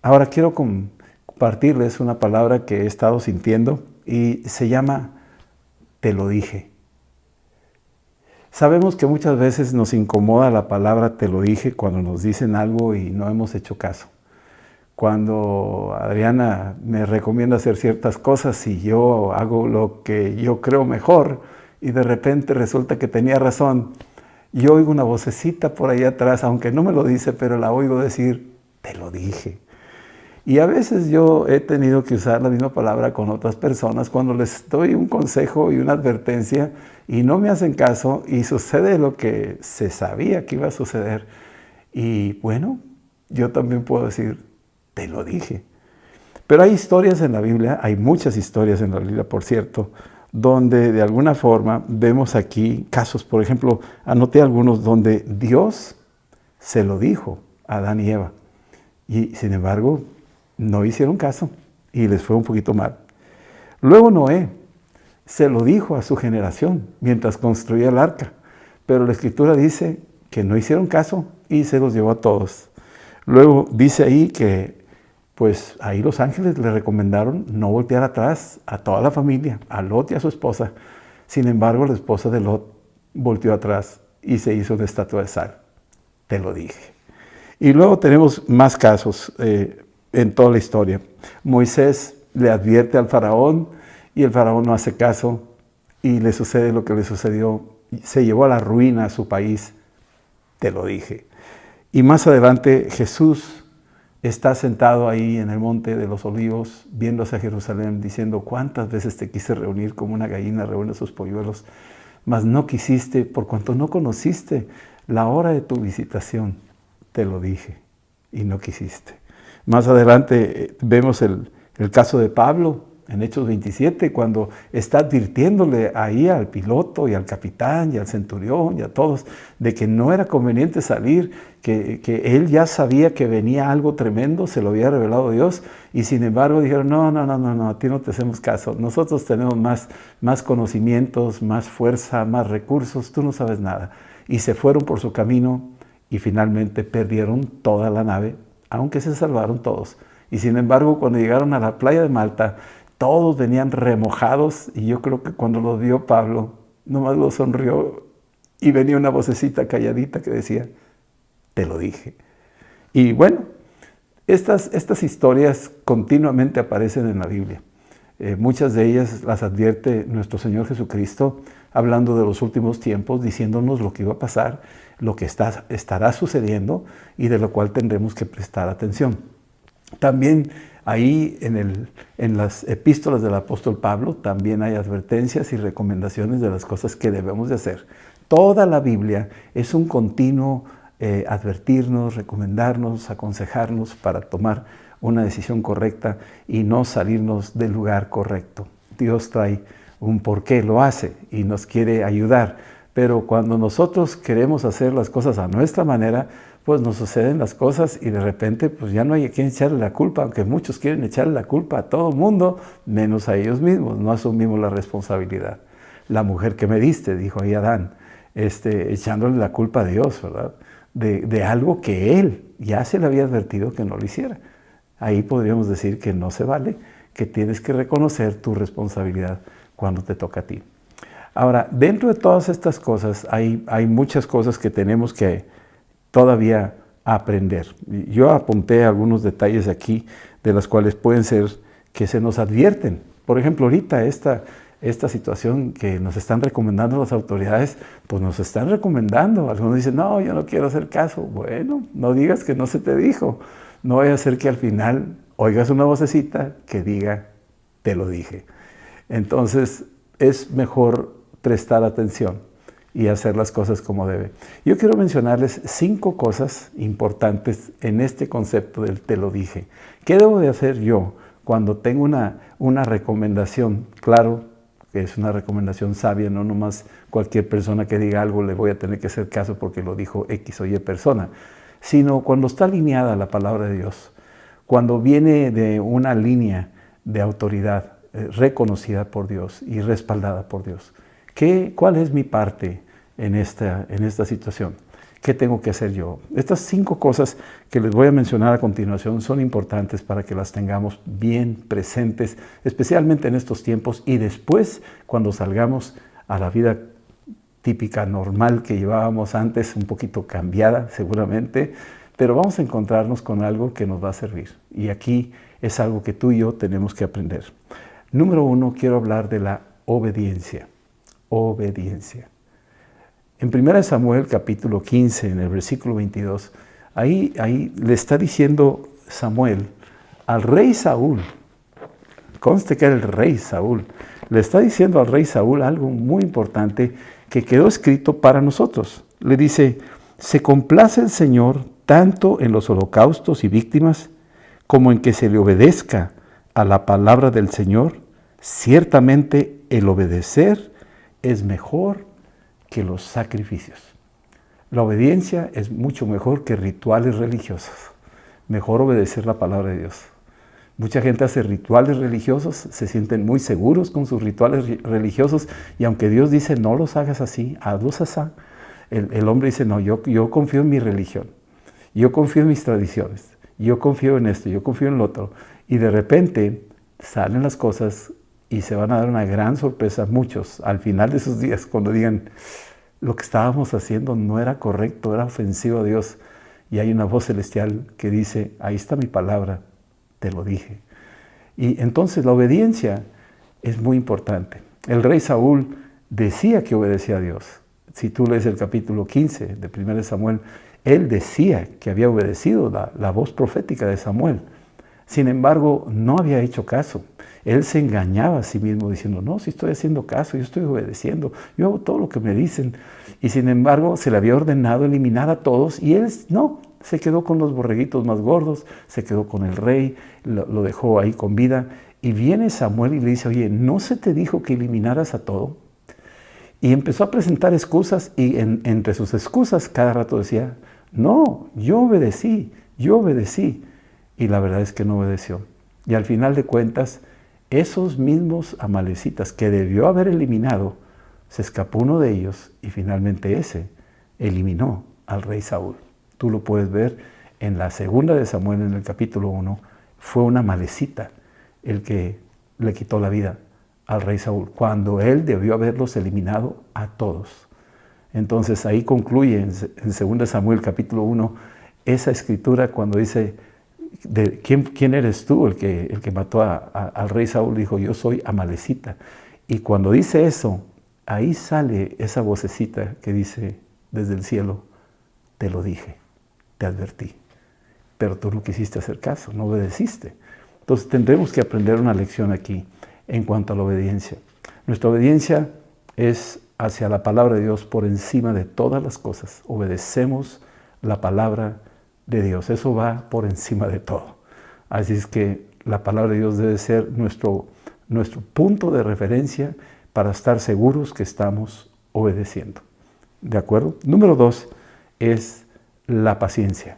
Ahora quiero compartirles una palabra que he estado sintiendo y se llama te lo dije. Sabemos que muchas veces nos incomoda la palabra te lo dije cuando nos dicen algo y no hemos hecho caso. Cuando Adriana me recomienda hacer ciertas cosas y yo hago lo que yo creo mejor y de repente resulta que tenía razón, yo oigo una vocecita por ahí atrás, aunque no me lo dice, pero la oigo decir, te lo dije. Y a veces yo he tenido que usar la misma palabra con otras personas cuando les doy un consejo y una advertencia y no me hacen caso y sucede lo que se sabía que iba a suceder. Y bueno, yo también puedo decir, te lo dije. Pero hay historias en la Biblia, hay muchas historias en la Biblia, por cierto, donde de alguna forma vemos aquí casos, por ejemplo, anoté algunos donde Dios se lo dijo a Adán y Eva. Y sin embargo, no hicieron caso y les fue un poquito mal. Luego Noé se lo dijo a su generación mientras construía el arca, pero la Escritura dice que no hicieron caso y se los llevó a todos. Luego dice ahí que pues ahí los ángeles le recomendaron no voltear atrás a toda la familia, a Lot y a su esposa. Sin embargo, la esposa de Lot volteó atrás y se hizo una estatua de sal. Te lo dije. Y luego tenemos más casos en toda la historia. Moisés le advierte al faraón y el faraón no hace caso y le sucede lo que le sucedió. Se llevó a la ruina a su país. Te lo dije. Y más adelante Jesús está sentado ahí en el monte de los olivos, viendo hacia Jerusalén, diciendo, ¿cuántas veces te quise reunir como una gallina reúne sus polluelos? Mas no quisiste, por cuanto no conociste la hora de tu visitación. Te lo dije y no quisiste. Más adelante vemos el caso de Pablo en Hechos 27, cuando está advirtiéndole ahí al piloto y al capitán y al centurión y a todos de que no era conveniente salir, que él ya sabía que venía algo tremendo, se lo había revelado Dios, y sin embargo dijeron, no, a ti no te hacemos caso, nosotros tenemos más conocimientos, más fuerza, más recursos, tú no sabes nada. Y se fueron por su camino y finalmente perdieron toda la nave, aunque se salvaron todos. Y sin embargo, cuando llegaron a la playa de Malta, todos venían remojados y yo creo que cuando lo vio Pablo, nomás lo sonrió y venía una vocecita calladita que decía, te lo dije. Y bueno, estas historias continuamente aparecen en la Biblia. Muchas de ellas las advierte nuestro Señor Jesucristo, hablando de los últimos tiempos, diciéndonos lo que iba a pasar, lo que estará sucediendo y de lo cual tendremos que prestar atención. También ahí en las epístolas del apóstol Pablo también hay advertencias y recomendaciones de las cosas que debemos de hacer. Toda la Biblia es un continuo advertirnos, recomendarnos, aconsejarnos para tomar una decisión correcta y no salirnos del lugar correcto. Dios trae un por qué lo hace y nos quiere ayudar, pero cuando nosotros queremos hacer las cosas a nuestra manera, pues nos suceden las cosas y de repente pues ya no hay a quien echarle la culpa, aunque muchos quieren echarle la culpa a todo el mundo, menos a ellos mismos, no asumimos la responsabilidad. La mujer que me diste, dijo ahí Adán, echándole la culpa a Dios, ¿verdad? De algo que él ya se le había advertido que no lo hiciera. Ahí podríamos decir que no se vale, que tienes que reconocer tu responsabilidad cuando te toca a ti. Ahora, dentro de todas estas cosas hay muchas cosas que tenemos que todavía aprender. Yo apunté algunos detalles aquí de las cuales pueden ser que se nos advierten. Por ejemplo, ahorita esta situación que nos están recomendando las autoridades, pues nos están recomendando. Algunos dicen, no, yo no quiero hacer caso. Bueno, no digas que no se te dijo. No vaya a ser que al final oigas una vocecita que diga, te lo dije. Entonces, es mejor prestar atención y hacer las cosas como debe. Yo quiero mencionarles 5 cosas importantes en este concepto del te lo dije. ¿Qué debo de hacer yo cuando tengo una recomendación? Claro que es una recomendación sabia, no nomás cualquier persona que diga algo le voy a tener que hacer caso porque lo dijo X o Y persona, sino cuando está alineada la palabra de Dios, cuando viene de una línea de autoridad reconocida por Dios y respaldada por Dios. ¿Cuál es mi parte en esta situación? ¿Qué tengo que hacer yo? Estas 5 cosas que les voy a mencionar a continuación son importantes para que las tengamos bien presentes, especialmente en estos tiempos y después cuando salgamos a la vida típica, normal que llevábamos antes, un poquito cambiada seguramente, pero vamos a encontrarnos con algo que nos va a servir. Y aquí es algo que tú y yo tenemos que aprender. Número 1, quiero hablar de la obediencia. Obediencia. En 1 Samuel capítulo 15, en el versículo 22, ahí le está diciendo Samuel al rey Saúl, conste que era el rey Saúl, le está diciendo al rey Saúl algo muy importante que quedó escrito para nosotros. Le dice, se complace el Señor tanto en los holocaustos y víctimas como en que se le obedezca a la palabra del Señor. Ciertamente el obedecer es mejor que los sacrificios. La obediencia es mucho mejor que rituales religiosos. Mejor obedecer la palabra de Dios. Mucha gente hace rituales religiosos, se sienten muy seguros con sus rituales religiosos y aunque Dios dice no los hagas así, hazlos así, el hombre dice no, yo confío en mi religión, yo confío en mis tradiciones, yo confío en esto, yo confío en lo otro y de repente salen las cosas y se van a dar una gran sorpresa a muchos al final de sus días cuando digan lo que estábamos haciendo no era correcto, era ofensivo a Dios. Y hay una voz celestial que dice, ahí está mi palabra, te lo dije. Y entonces la obediencia es muy importante. El rey Saúl decía que obedecía a Dios. Si tú lees el capítulo 15 de 1 Samuel, él decía que había obedecido la voz profética de Samuel. Sin embargo, no había hecho caso. Él se engañaba a sí mismo diciendo, no, si estoy haciendo caso, yo estoy obedeciendo, yo hago todo lo que me dicen. Y sin embargo, se le había ordenado eliminar a todos y él no, se quedó con los borreguitos más gordos, se quedó con el rey, lo dejó ahí con vida. Y viene Samuel y le dice, oye, ¿no se te dijo que eliminaras a todo? Y empezó a presentar excusas y entre sus excusas cada rato decía, no, yo obedecí. Y la verdad es que no obedeció. Y al final de cuentas, esos mismos amalecitas que debió haber eliminado, se escapó uno de ellos y finalmente ese eliminó al rey Saúl. Tú lo puedes ver en la segunda de Samuel, en el capítulo 1, fue una amalecita el que le quitó la vida al rey Saúl, cuando él debió haberlos eliminado a todos. Entonces ahí concluye en 2 Samuel capítulo 1 esa escritura cuando dice, ¿quién eres tú el que mató al rey Saúl? Dijo, yo soy amalecita. Y cuando dice eso, ahí sale esa vocecita que dice desde el cielo, te lo dije, te advertí, pero tú no quisiste hacer caso, no obedeciste. Entonces tendremos que aprender una lección aquí en cuanto a la obediencia. Nuestra obediencia es hacia la palabra de Dios por encima de todas las cosas. Obedecemos la palabra de Dios, eso va por encima de todo. Así es que la palabra de Dios debe ser nuestro punto de referencia para estar seguros que estamos obedeciendo. ¿De acuerdo? Número 2 es la paciencia.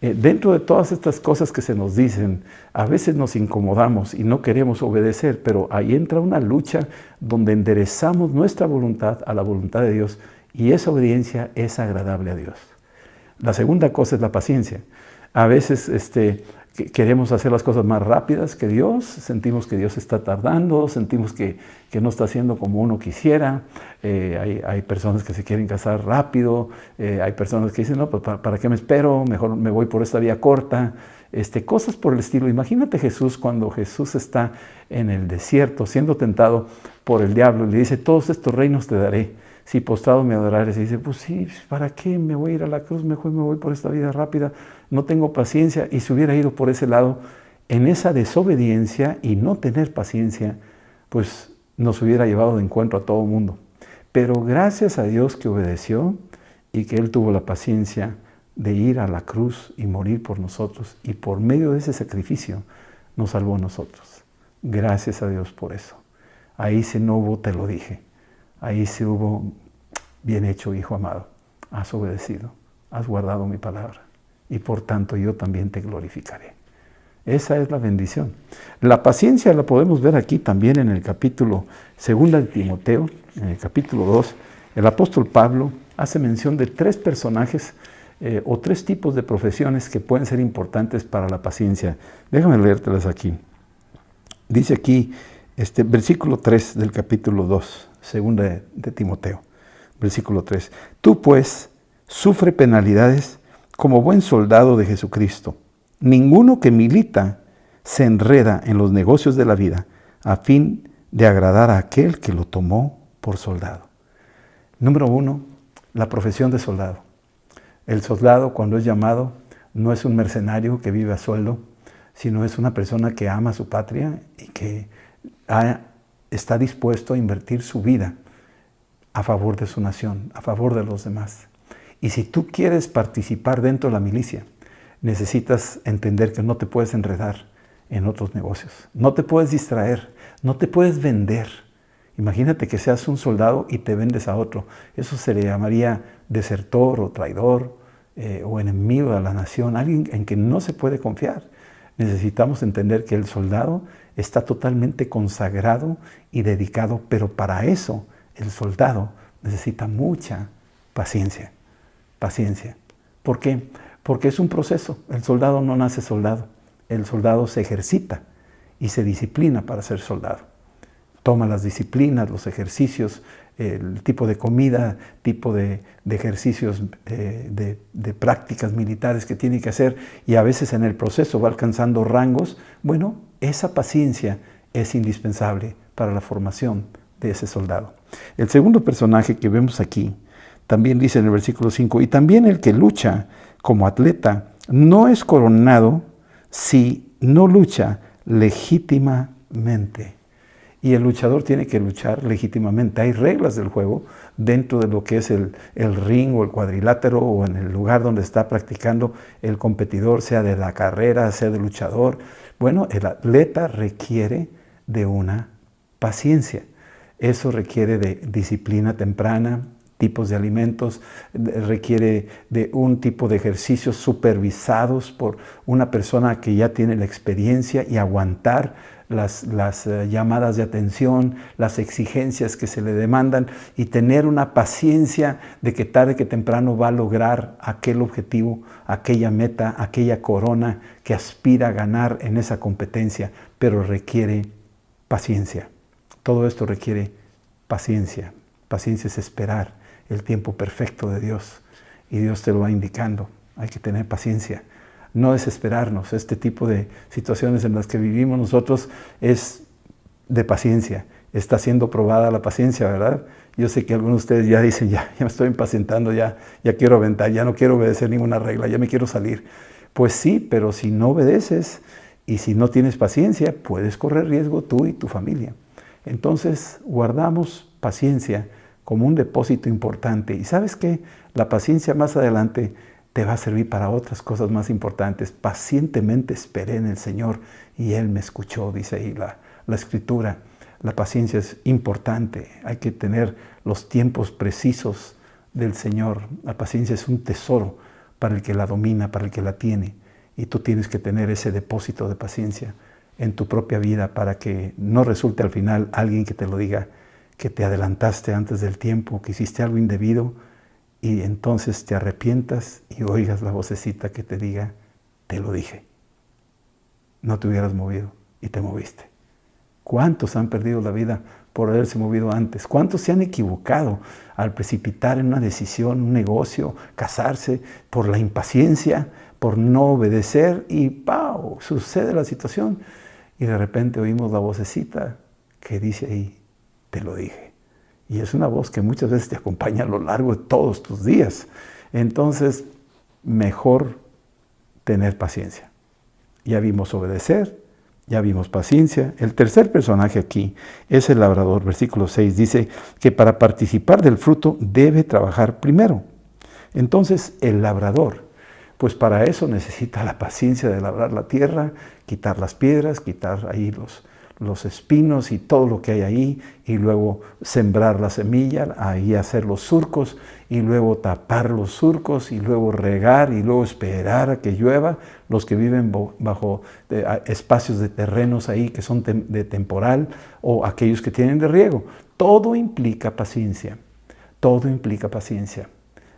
Dentro de todas estas cosas que se nos dicen, a veces nos incomodamos y no queremos obedecer, pero ahí entra una lucha donde enderezamos nuestra voluntad a la voluntad de Dios y esa obediencia es agradable a Dios. La segunda cosa es la paciencia. A veces queremos hacer las cosas más rápidas que Dios, sentimos que Dios está tardando, sentimos que no está haciendo como uno quisiera. Hay personas que se quieren casar rápido, hay personas que dicen, no, pues ¿para qué me espero? Mejor me voy por esta vía corta. Cosas por el estilo. Imagínate Jesús cuando Jesús está en el desierto siendo tentado por el diablo y le dice, todos estos reinos te daré si postrado me adorares. Y dice, pues sí, ¿para qué me voy a ir a la cruz? Mejor me voy por esta vida rápida, no tengo paciencia. Y se hubiera ido por ese lado, en esa desobediencia y no tener paciencia, pues nos hubiera llevado de encuentro a todo el mundo. Pero gracias a Dios que obedeció y que Él tuvo la paciencia de ir a la cruz y morir por nosotros. Y por medio de ese sacrificio nos salvó a nosotros. Gracias a Dios por eso. Ahí sí no hubo, te lo dije. Ahí sí hubo, bien hecho, hijo amado. Has obedecido, has guardado mi palabra. Y por tanto yo también te glorificaré. Esa es la bendición. La paciencia la podemos ver aquí también en el capítulo 2 de Timoteo, en el capítulo 2. El apóstol Pablo hace mención de 3 personajes o 3 tipos de profesiones que pueden ser importantes para la paciencia. Déjame leértelas aquí. Dice aquí, versículo 3 del capítulo 2, segunda de Timoteo, versículo 3. Tú pues, sufre penalidades como buen soldado de Jesucristo. Ninguno que milita se enreda en los negocios de la vida a fin de agradar a aquel que lo tomó por soldado. Número 1, la profesión de soldado. El soldado, cuando es llamado, no es un mercenario que vive a sueldo, sino es una persona que ama a su patria y que está dispuesto a invertir su vida a favor de su nación, a favor de los demás. Y si tú quieres participar dentro de la milicia, necesitas entender que no te puedes enredar en otros negocios. No te puedes distraer, no te puedes vender. Imagínate que seas un soldado y te vendes a otro. Eso se le llamaría desertor o traidor o enemigo de la nación, alguien en que no se puede confiar. Necesitamos entender que el soldado está totalmente consagrado y dedicado, pero para eso el soldado necesita mucha paciencia. Paciencia. ¿Por qué? Porque es un proceso. El soldado no nace soldado. El soldado se ejercita y se disciplina para ser soldado. Toma las disciplinas, los ejercicios, el tipo de comida, tipo de ejercicios, de prácticas militares que tiene que hacer, y a veces en el proceso va alcanzando rangos. Bueno, esa paciencia es indispensable para la formación de ese soldado. El segundo personaje que vemos aquí también dice en el versículo 5, y también el que lucha como atleta no es coronado si no lucha legítimamente. Y el luchador tiene que luchar legítimamente. Hay reglas del juego dentro de lo que es el ring o el cuadrilátero o en el lugar donde está practicando el competidor, sea de la carrera, sea de luchador. Bueno, el atleta requiere de una paciencia. Eso requiere de disciplina temprana, tipos de alimentos, requiere de un tipo de ejercicios supervisados por una persona que ya tiene la experiencia y aguantar las llamadas de atención, las exigencias que se le demandan y tener una paciencia de que tarde que temprano va a lograr aquel objetivo, aquella meta, aquella corona que aspira a ganar en esa competencia, pero requiere paciencia. Todo esto requiere paciencia. Paciencia es esperar el tiempo perfecto de Dios y Dios te lo va indicando. Hay que tener paciencia. No desesperarnos. Este tipo de situaciones en las que vivimos nosotros es de paciencia. Está siendo probada la paciencia, ¿verdad? Yo sé que algunos de ustedes ya dicen, ya me estoy impacientando, ya quiero aventar, ya no quiero obedecer ninguna regla, ya me quiero salir. Pues sí, pero si no obedeces y si no tienes paciencia, puedes correr riesgo tú y tu familia. Entonces, guardamos paciencia como un depósito importante. ¿Y sabes qué? La paciencia más adelante te va a servir para otras cosas más importantes. Pacientemente esperé en el Señor y Él me escuchó, dice ahí la Escritura. La paciencia es importante. Hay que tener los tiempos precisos del Señor. La paciencia es un tesoro para el que la domina, para el que la tiene. Y tú tienes que tener ese depósito de paciencia en tu propia vida para que no resulte al final alguien que te lo diga, que te adelantaste antes del tiempo, que hiciste algo indebido, y entonces te arrepientas y oigas la vocecita que te diga, te lo dije. No te hubieras movido y te moviste. ¿Cuántos han perdido la vida por haberse movido antes? ¿Cuántos se han equivocado al precipitar en una decisión, un negocio, casarse por la impaciencia, por no obedecer y ¡pau! Sucede la situación y de repente oímos la vocecita que dice ahí, te lo dije. Y es una voz que muchas veces te acompaña a lo largo de todos tus días. Entonces, mejor tener paciencia. Ya vimos obedecer, ya vimos paciencia. El tercer personaje aquí es el labrador. Versículo 6 dice que para participar del fruto debe trabajar primero. Entonces, el labrador, pues para eso necesita la paciencia de labrar la tierra, quitar las piedras, quitar ahí los espinos y todo lo que hay ahí, y luego sembrar la semilla, ahí hacer los surcos, y luego tapar los surcos, y luego regar, y luego esperar a que llueva. Los que viven bajo espacios de terrenos ahí que son de temporal, o aquellos que tienen de riego. Todo implica paciencia, todo implica paciencia.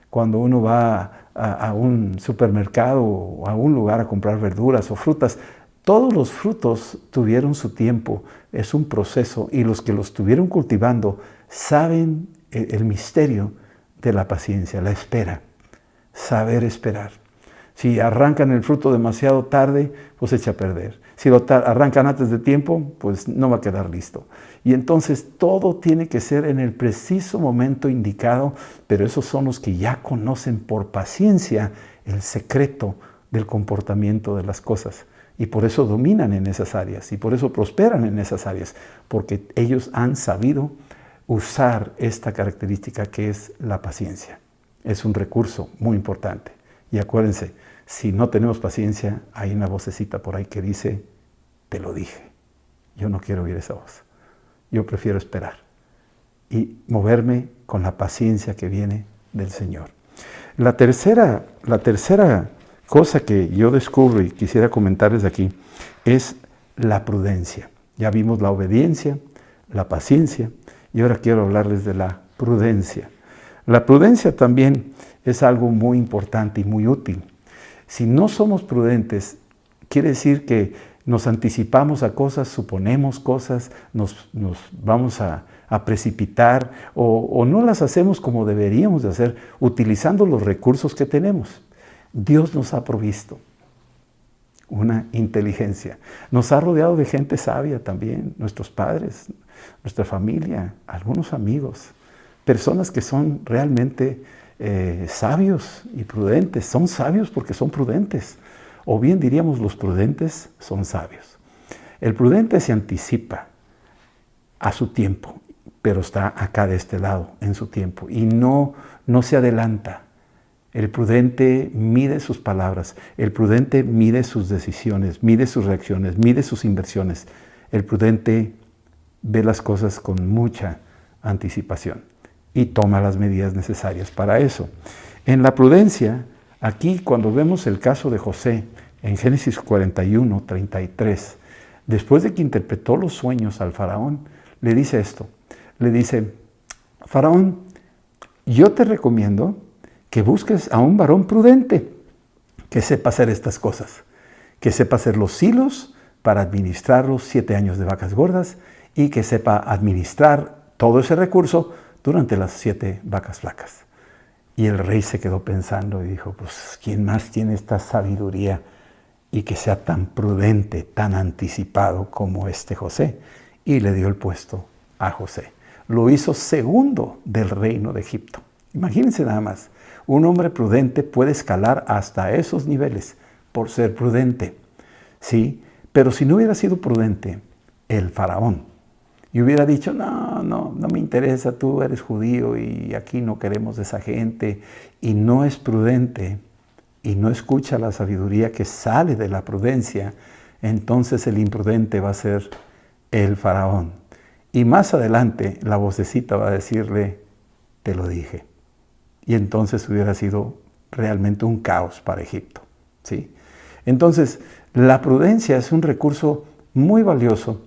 cuando uno va a un supermercado o a un lugar a comprar verduras o frutas, todos los frutos tuvieron su tiempo, es un proceso, y los que los estuvieron cultivando saben el misterio de la paciencia, la espera, saber esperar. Si arrancan el fruto demasiado tarde, pues echa a perder. Si lo arrancan antes de tiempo, pues no va a quedar listo. Y entonces todo tiene que ser en el preciso momento indicado, pero esos son los que ya conocen por paciencia el secreto del comportamiento de las cosas. Y por eso dominan en esas áreas, y por eso prosperan en esas áreas, porque ellos han sabido usar esta característica que es la paciencia. Es un recurso muy importante. Y acuérdense, si no tenemos paciencia, hay una vocecita por ahí que dice, te lo dije. Yo no quiero oír esa voz. Yo prefiero esperar y moverme con la paciencia que viene del Señor. La tercera cosa que yo descubro y quisiera comentarles aquí es la prudencia. Ya vimos la obediencia, la paciencia, y ahora quiero hablarles de la prudencia. La prudencia también es algo muy importante y muy útil. Si no somos prudentes, quiere decir que nos anticipamos a cosas, suponemos cosas, nos vamos a precipitar o no las hacemos como deberíamos de hacer, utilizando los recursos que tenemos. Dios nos ha provisto una inteligencia. Nos ha rodeado de gente sabia también, nuestros padres, nuestra familia, algunos amigos, personas que son realmente sabios y prudentes. Son sabios porque son prudentes. O bien diríamos, los prudentes son sabios. El prudente se anticipa a su tiempo, pero está acá de este lado en su tiempo y no se adelanta. El prudente mide sus palabras, el prudente mide sus decisiones, mide sus reacciones, mide sus inversiones. El prudente ve las cosas con mucha anticipación y toma las medidas necesarias para eso. En la prudencia, aquí cuando vemos el caso de José, en Génesis 41, 33, después de que interpretó los sueños al faraón, le dice esto, le dice, Faraón, yo te recomiendo que busques a un varón prudente que sepa hacer estas cosas, que sepa hacer los hilos para administrar los 7 años de vacas gordas y que sepa administrar todo ese recurso durante las 7 vacas flacas. Y el rey se quedó pensando y dijo, pues, ¿quién más tiene esta sabiduría y que sea tan prudente, tan anticipado como este José? Y le dio el puesto a José. Lo hizo segundo del reino de Egipto. Imagínense nada más, un hombre prudente puede escalar hasta esos niveles por ser prudente, ¿sí? Pero si no hubiera sido prudente, el faraón, y hubiera dicho, no me interesa, tú eres judío y aquí no queremos esa gente, y no es prudente, y no escucha la sabiduría que sale de la prudencia, entonces el imprudente va a ser el faraón. Y más adelante la vocecita va a decirle, te lo dije. Y entonces hubiera sido realmente un caos para Egipto, ¿sí? Entonces, la prudencia es un recurso muy valioso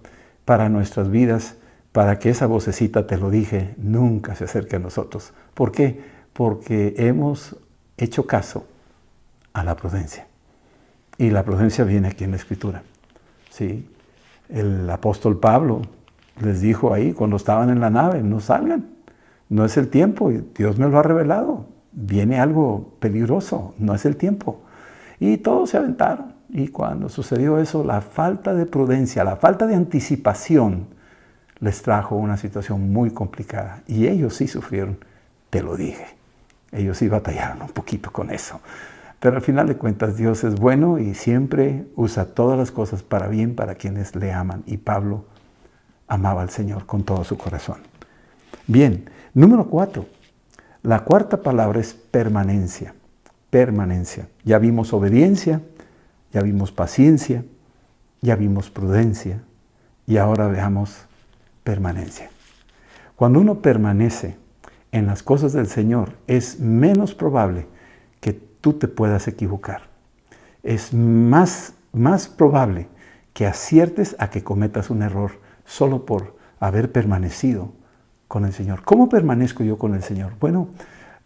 para nuestras vidas, para que esa vocecita, te lo dije, nunca se acerque a nosotros. ¿Por qué? Porque hemos hecho caso a la prudencia. Y la prudencia viene aquí en la Escritura, ¿sí? El apóstol Pablo les dijo ahí, cuando estaban en la nave, no salgan, no es el tiempo, y Dios me lo ha revelado, viene algo peligroso, no es el tiempo. Y todos se aventaron, y cuando sucedió eso, la falta de prudencia, la falta de anticipación, les trajo una situación muy complicada, y ellos sí sufrieron, te lo dije, ellos sí batallaron un poquito con eso. Pero al final de cuentas Dios es bueno y siempre usa todas las cosas para bien para quienes le aman. Y Pablo amaba al Señor con todo su corazón. Bien, número 4. La cuarta palabra es permanencia. Permanencia. Ya vimos obediencia, ya vimos paciencia, ya vimos prudencia y ahora veamos permanencia. Cuando uno permanece en las cosas del Señor, es menos probable que tú te puedas equivocar. Es más probable que aciertes a que cometas un error solo por haber permanecido con el Señor. ¿Cómo permanezco yo con el Señor? Bueno,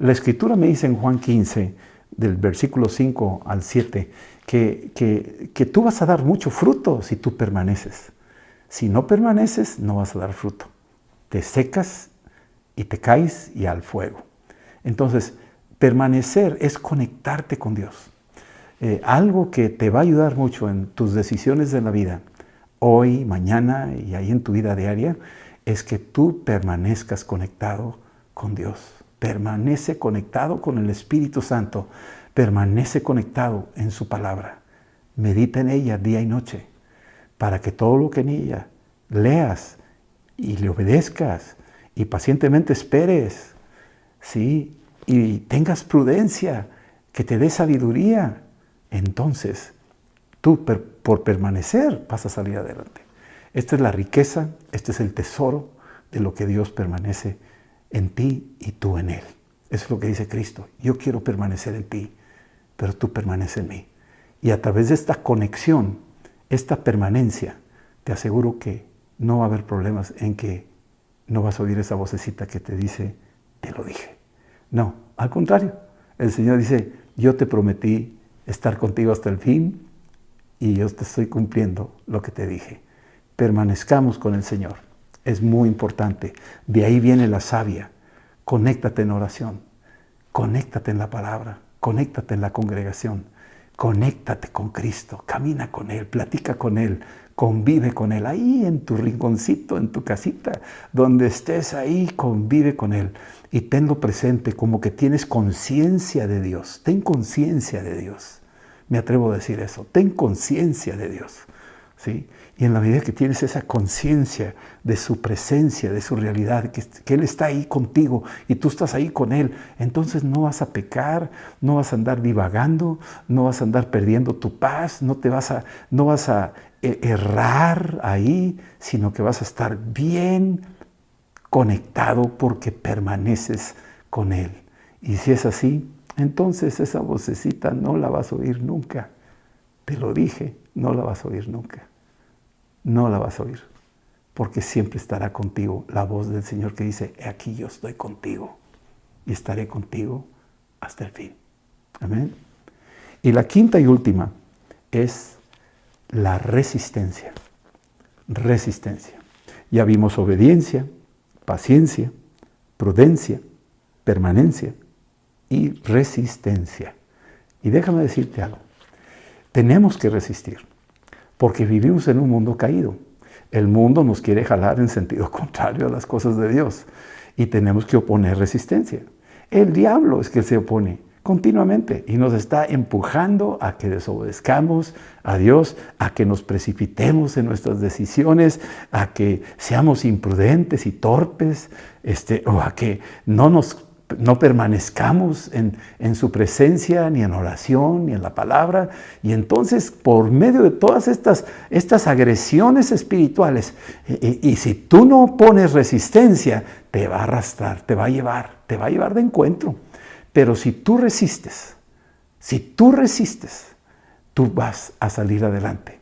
La Escritura me dice en Juan 15, del versículo 5 al 7, que tú vas a dar mucho fruto si tú permaneces. Si no permaneces, no vas a dar fruto. Te secas y te caes y al fuego. Entonces, permanecer es conectarte con Dios. Algo que te va a ayudar mucho en tus decisiones de la vida, hoy, mañana y ahí en tu vida diaria, es que tú permanezcas conectado con Dios. Permanece conectado con el Espíritu Santo. Permanece conectado en su palabra. Medita en ella día y noche, para que todo lo que en ella leas y le obedezcas y pacientemente esperes, ¿sí? Y tengas prudencia, que te dé sabiduría. Entonces, tú por permanecer vas a salir adelante. Esta es la riqueza, este es el tesoro de lo que Dios permanece en ti y tú en Él. Eso es lo que dice Cristo. Yo quiero permanecer en ti, pero tú permaneces en mí. Y a través de esta conexión, esta permanencia, te aseguro que no va a haber problemas en que no vas a oír esa vocecita que te dice, te lo dije. No, al contrario. El Señor dice, yo te prometí estar contigo hasta el fin y yo te estoy cumpliendo lo que te dije. Permanezcamos con el Señor. Es muy importante. De ahí viene la savia. Conéctate en oración. Conéctate en la palabra. Conéctate en la congregación. Conéctate con Cristo. Camina con Él. Platica con Él. Convive con Él. Ahí en tu rinconcito, en tu casita, donde estés ahí, convive con Él. Y tenlo presente como que tienes conciencia de Dios. Ten conciencia de Dios. Me atrevo a decir eso. Ten conciencia de Dios. ¿Sí? Y en la medida que tienes esa conciencia de su presencia, de su realidad, que Él está ahí contigo y tú estás ahí con Él, entonces no vas a pecar, no vas a andar divagando, no vas a andar perdiendo tu paz, no vas a errar ahí, sino que vas a estar bien conectado porque permaneces con Él. Y si es así, entonces esa vocecita no la vas a oír nunca. Te lo dije, no la vas a oír nunca. No la vas a oír, porque siempre estará contigo la voz del Señor que dice, aquí yo estoy contigo y estaré contigo hasta el fin. Amén. Y la quinta y última es la resistencia. Resistencia. Ya vimos obediencia, paciencia, prudencia, permanencia y resistencia. Y déjame decirte algo. Tenemos que resistir. Porque vivimos en un mundo caído. El mundo nos quiere jalar en sentido contrario a las cosas de Dios. Y tenemos que oponer resistencia. El diablo es que se opone continuamente y nos está empujando a que desobedezcamos a Dios, a que nos precipitemos en nuestras decisiones, a que seamos imprudentes y torpes, o a que no permanezcamos en su presencia, ni en oración, ni en la palabra. Y entonces, por medio de todas estas agresiones espirituales, y si tú no pones resistencia, te va a arrastrar, te va a llevar de encuentro. Pero si tú resistes, tú vas a salir adelante.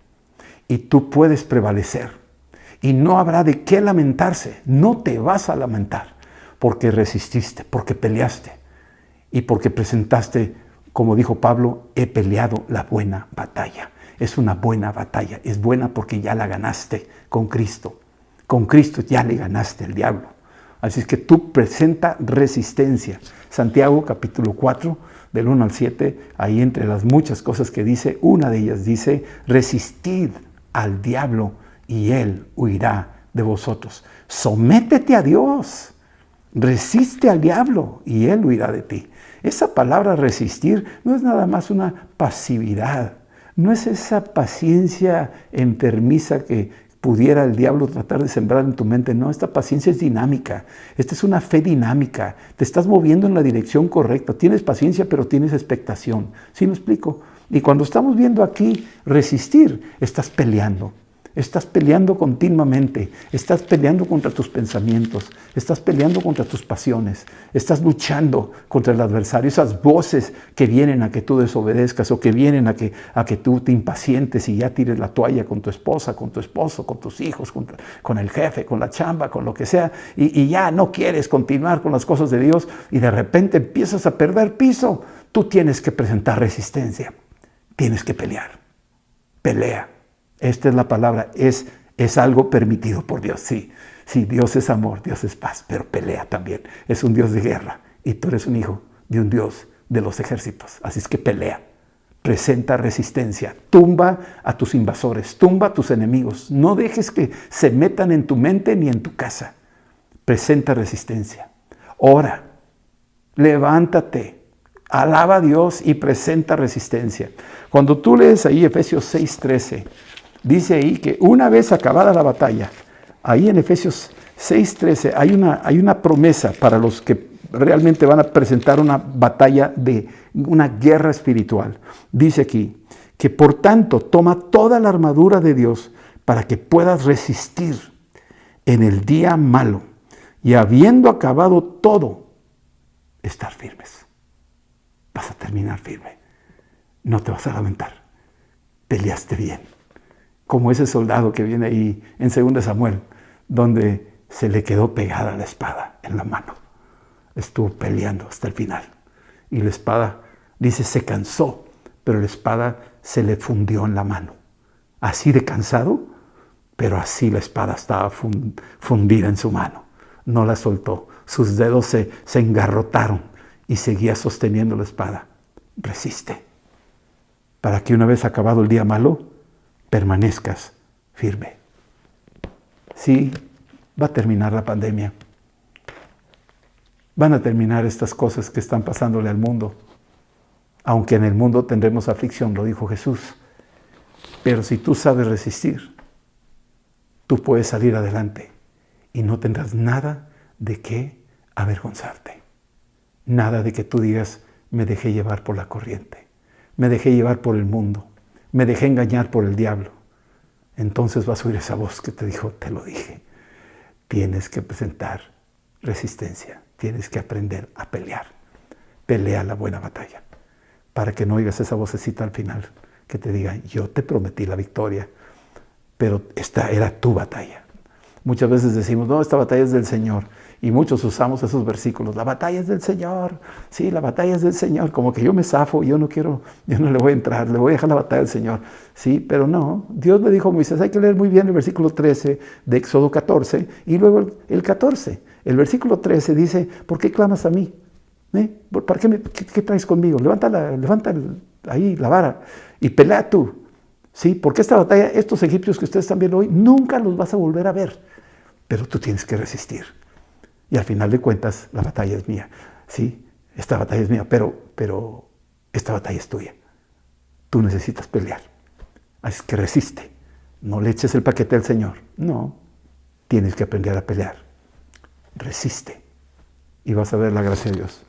Y tú puedes prevalecer. Y no habrá de qué lamentarse, no te vas a lamentar. Porque resististe, porque peleaste y porque presentaste, como dijo Pablo, he peleado la buena batalla. Es una buena batalla, es buena porque ya la ganaste con Cristo. Con Cristo ya le ganaste al diablo. Así es que tú presenta resistencia. Santiago capítulo 4, del 1 al 7, ahí entre las muchas cosas que dice, una de ellas dice, resistid al diablo y él huirá de vosotros. Sométete a Dios. Resiste al diablo y él huirá de ti. Esa palabra resistir no es nada más una pasividad. No es esa paciencia enfermiza que pudiera el diablo tratar de sembrar en tu mente. No, esta paciencia es dinámica. Esta es una fe dinámica. Te estás moviendo en la dirección correcta. Tienes paciencia, pero tienes expectación. ¿Sí me explico? Y cuando estamos viendo aquí resistir, estás peleando. Estás peleando continuamente, estás peleando contra tus pensamientos, estás peleando contra tus pasiones, estás luchando contra el adversario, esas voces que vienen a que tú desobedezcas o que vienen a que tú te impacientes y ya tires la toalla con tu esposa, con tu esposo, con tus hijos, con el jefe, con la chamba, con lo que sea, y ya no quieres continuar con las cosas de Dios y de repente empiezas a perder piso. Tú tienes que presentar resistencia, tienes que pelear, pelea. Esta es la palabra, es algo permitido por Dios, sí. Sí, Dios es amor, Dios es paz, pero pelea también. Es un Dios de guerra y tú eres un hijo de un Dios de los ejércitos. Así es que pelea, presenta resistencia, tumba a tus invasores, tumba a tus enemigos. No dejes que se metan en tu mente ni en tu casa. Presenta resistencia. Ora, levántate, alaba a Dios y presenta resistencia. Cuando tú lees ahí Efesios 6:13, dice ahí que una vez acabada la batalla, ahí en Efesios 6:13 hay una promesa para los que realmente van a presentar una batalla de una guerra espiritual. Dice aquí que por tanto toma toda la armadura de Dios para que puedas resistir en el día malo y habiendo acabado todo, estar firmes. Vas a terminar firme. No te vas a lamentar. Peleaste bien. Como ese soldado que viene ahí en 2 Samuel, donde se le quedó pegada la espada en la mano. Estuvo peleando hasta el final. Y la espada, dice, se cansó, pero la espada se le fundió en la mano. Así de cansado, pero así la espada estaba fundida en su mano. No la soltó. Sus dedos se engarrotaron y seguía sosteniendo la espada. Resiste. Para que una vez acabado el día malo, permanezcas firme. Sí, va a terminar la pandemia. Van a terminar estas cosas que están pasándole al mundo. Aunque en el mundo tendremos aflicción, lo dijo Jesús. Pero si tú sabes resistir, tú puedes salir adelante y no tendrás nada de qué avergonzarte. Nada de que tú digas, me dejé llevar por la corriente, me dejé llevar por el mundo, me dejé engañar por el diablo. Entonces vas a oír esa voz que te dijo, te lo dije. Tienes que presentar resistencia, tienes que aprender a pelear. Pelea la buena batalla, para que no oigas esa vocecita al final que te diga, yo te prometí la victoria, pero esta era tu batalla. Muchas veces decimos, no, esta batalla es del Señor. Y muchos usamos esos versículos, la batalla es del Señor. Sí, la batalla es del Señor. Como que yo me zafo, yo no le voy a entrar, le voy a dejar la batalla al Señor. Sí, pero no. Dios le dijo a Moisés, hay que leer muy bien el versículo 13 de Éxodo 14 y luego el 14. El versículo 13 dice, ¿por qué clamas a mí? ¿Para qué traes conmigo? Levanta ahí la vara y pelea tú. Sí, porque esta batalla, estos egipcios que ustedes están viendo hoy, nunca los vas a volver a ver. Pero tú tienes que resistir. Y al final de cuentas, la batalla es mía. Sí, esta batalla es mía, pero esta batalla es tuya. Tú necesitas pelear. Así que resiste. No le eches el paquete al Señor. No, tienes que aprender a pelear. Resiste. Y vas a ver la gracia de Dios.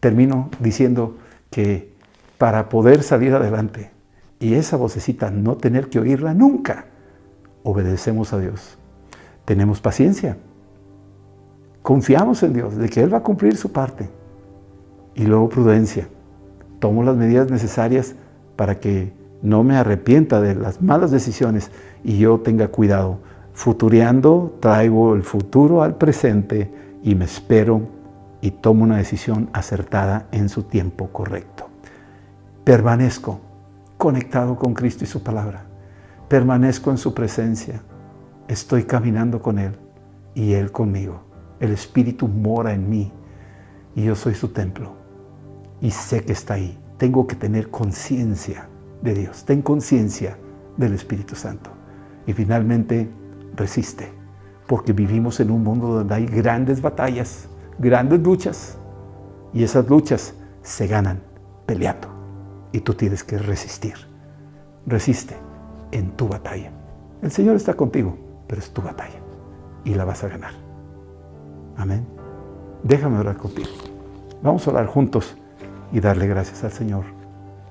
Termino diciendo que para poder salir adelante y esa vocecita no tener que oírla nunca, obedecemos a Dios. Tenemos paciencia. Confiamos en Dios, de que Él va a cumplir su parte. Y luego prudencia. Tomo las medidas necesarias para que no me arrepienta de las malas decisiones y yo tenga cuidado. Futureando, traigo el futuro al presente y me espero y tomo una decisión acertada en su tiempo correcto. Permanezco conectado con Cristo y su palabra. Permanezco en su presencia. Estoy caminando con Él y Él conmigo. El Espíritu mora en mí y yo soy su templo y sé que está ahí. Tengo que tener conciencia de Dios. Ten conciencia del Espíritu Santo. Y finalmente, resiste, porque vivimos en un mundo donde hay grandes batallas, grandes luchas, y esas luchas se ganan peleando. Y tú tienes que resistir. Resiste en tu batalla. El Señor está contigo, pero es tu batalla y la vas a ganar. Amén. Déjame orar contigo. Vamos a orar juntos y darle gracias al Señor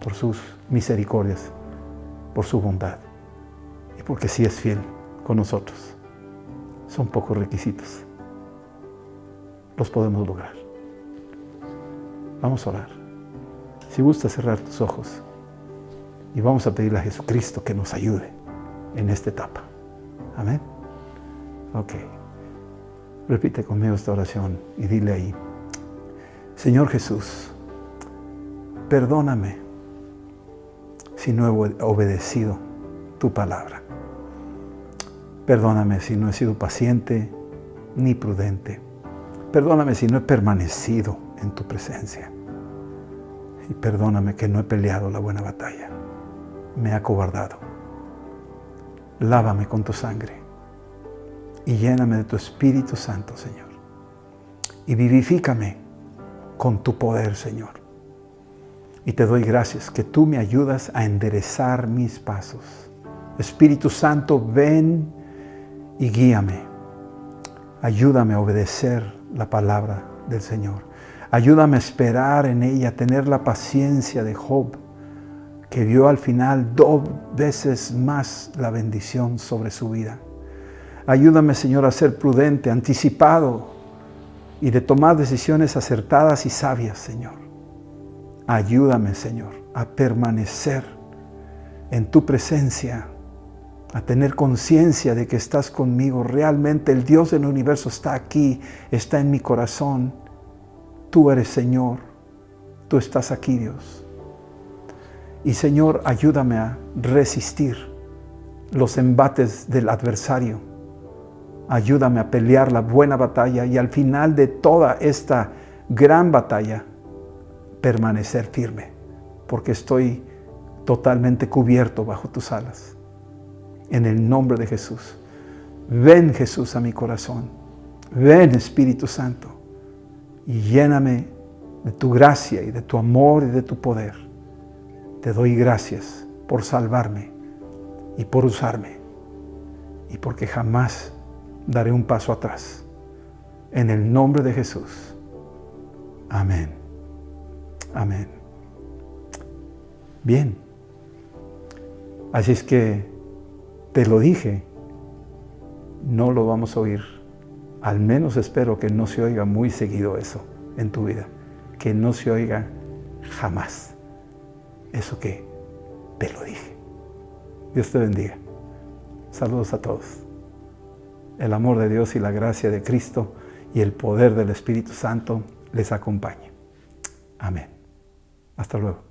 por sus misericordias, por su bondad y porque sí es fiel con nosotros. Son pocos requisitos. Los podemos lograr. Vamos a orar. Si gusta cerrar tus ojos y vamos a pedirle a Jesucristo que nos ayude en esta etapa. Amén. Ok. Repite conmigo esta oración y dile ahí: Señor Jesús, perdóname si no he obedecido tu palabra. Perdóname si no he sido paciente ni prudente. Perdóname si no he permanecido en tu presencia. Y perdóname que no he peleado la buena batalla. Me he acobardado. Lávame con tu sangre y lléname de tu Espíritu Santo, Señor. Y vivifícame con tu poder, Señor. Y te doy gracias que tú me ayudas a enderezar mis pasos. Espíritu Santo, ven y guíame. Ayúdame a obedecer la palabra del Señor. Ayúdame a esperar en ella, a tener la paciencia de Job, que vio al final 2 veces más la bendición sobre su vida. Ayúdame, Señor, a ser prudente, anticipado y de tomar decisiones acertadas y sabias, Señor. Ayúdame, Señor, a permanecer en tu presencia, a tener conciencia de que estás conmigo. Realmente el Dios del universo está aquí, está en mi corazón. Tú eres Señor, tú estás aquí, Dios. Y Señor, ayúdame a resistir los embates del adversario. Ayúdame a pelear la buena batalla y al final de toda esta gran batalla, permanecer firme, porque estoy totalmente cubierto bajo tus alas. En el nombre de Jesús. Ven, Jesús, a mi corazón. Ven, Espíritu Santo, y lléname de tu gracia y de tu amor y de tu poder. Te doy gracias por salvarme y por usarme, y porque jamás daré un paso atrás. En el nombre de Jesús. Amén. Amén. Bien. Así es que te lo dije, no lo vamos a oír. Al menos espero que no se oiga muy seguido eso en tu vida. Que no se oiga jamás eso que te lo dije. Dios te bendiga. Saludos a todos. El amor de Dios y la gracia de Cristo y el poder del Espíritu Santo les acompañe. Amén. Hasta luego.